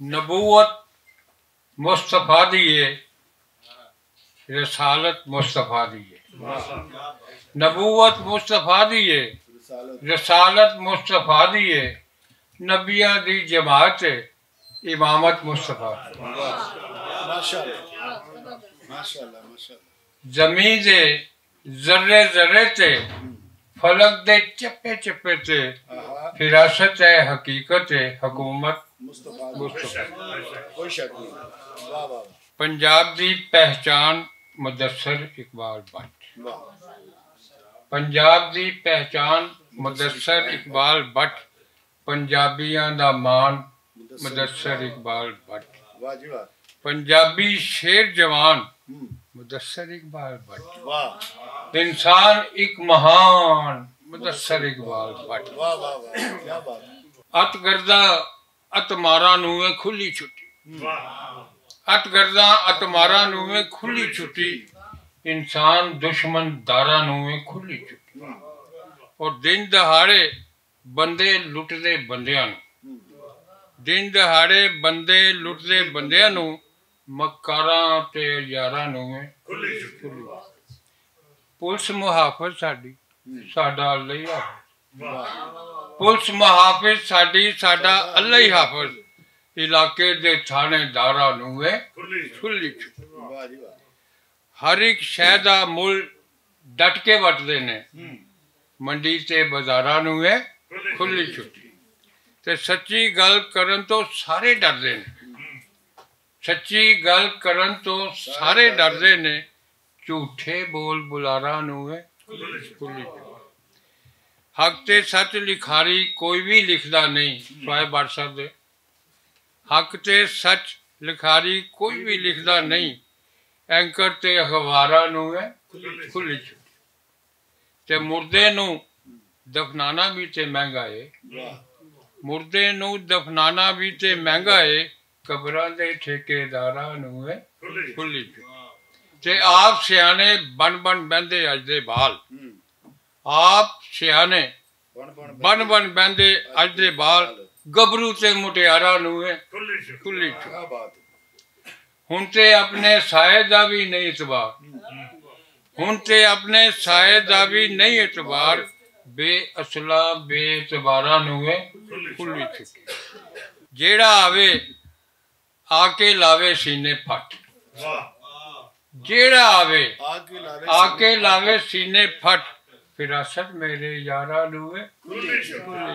नबूवत मुस्तफ़ा दी है, रसालत मुस्तफ़ा दी है। नबूवत मुस्तफ़ा दी है, रसालत मुस्तफ़ा दी है। नबियां दी जमात है, इमामत मुस्तफ़ा। जमीन दे जर्रे जर्रे ते, फलक दे चप्पे चप्पे ते, फिरासत है, हकीकत है, हुकूमत मुस्तफ़ा। पंजाब दी पहचान मुदस्सर इकबाल भट्ट। पंजाब दी पहचान मुदस्सर इकबाल भट्ट। पंजाबियां दा मान मुदस्सर इकबाल भट्ट। पंजाबी शेर जवान मुदस्सर इकबाल भट्ट। इंसान एक महान मुदस्सर इकबाल भट्ट। अत गर्दा अत मारा नूं है खुली छुट्टी। अत गर्दा अत मारा नूं है खुली छुट्टी। इंसान दुश्मन दारा नूं है खुली छुट्टी। और दिन दहाड़े बंदे लुटदे बंदियां नूं, दिन दहाड़े बंदे लुटदे बंदियां नूं, मकारां ते यारां नूं है खुली छुट्टी। पुलिस मुहाफिज साडी साडा अल्लाह ही हाफिज। पुलिस मुहाफिज साडी साडा अल्लाह ही हाफिज। इलाके दे थानेदारां नूं है खुली छुट्टी। हर एक शै दा मुल डट के वटदे ने, मंडी ते बाजारां नूं है खुली छुट्टी। ते सच्ची गल करन तो सारे डरदे ने, सच्ची गल करन तो सारे डरदे ने। झूठे बोल बुलारा नूं है खुली छुट्टी। हक ते सच लिखारी कोई भी लिखदा नहीं, स्वाए बट सकदे। हक ते सच लिखारी कोई भी लिखदा नहीं, एंकर ते अखबारां नूं है खुली छुट्टी। ते मुर्दे नूं दफनाना भी ते महंगा है, मुर्दे नूं दफनाना भी ते महंगा है। कबरां दे ठेकेदारां नूं है खुली छुट्टी। ते आप सियाने बन बन बहंदे अज दे बाल। आप सियाने बन बन बहंदे अज दे बाल। गबरू ते मुटियारां नूं है खुली छुट्टी। हुण ते अपने साए दा भी नहीं इतबार, हुण ते अपने साए दा भी नहीं इतबार। बेअसला बेएतबारां नूं है खुली छुट्टी। जेड़ा आवे आके लावे सीने फट, जेड़ा आवे आके लावे सीने फट। फिरासत मेरे यारा नूं है खुली छुट्टी।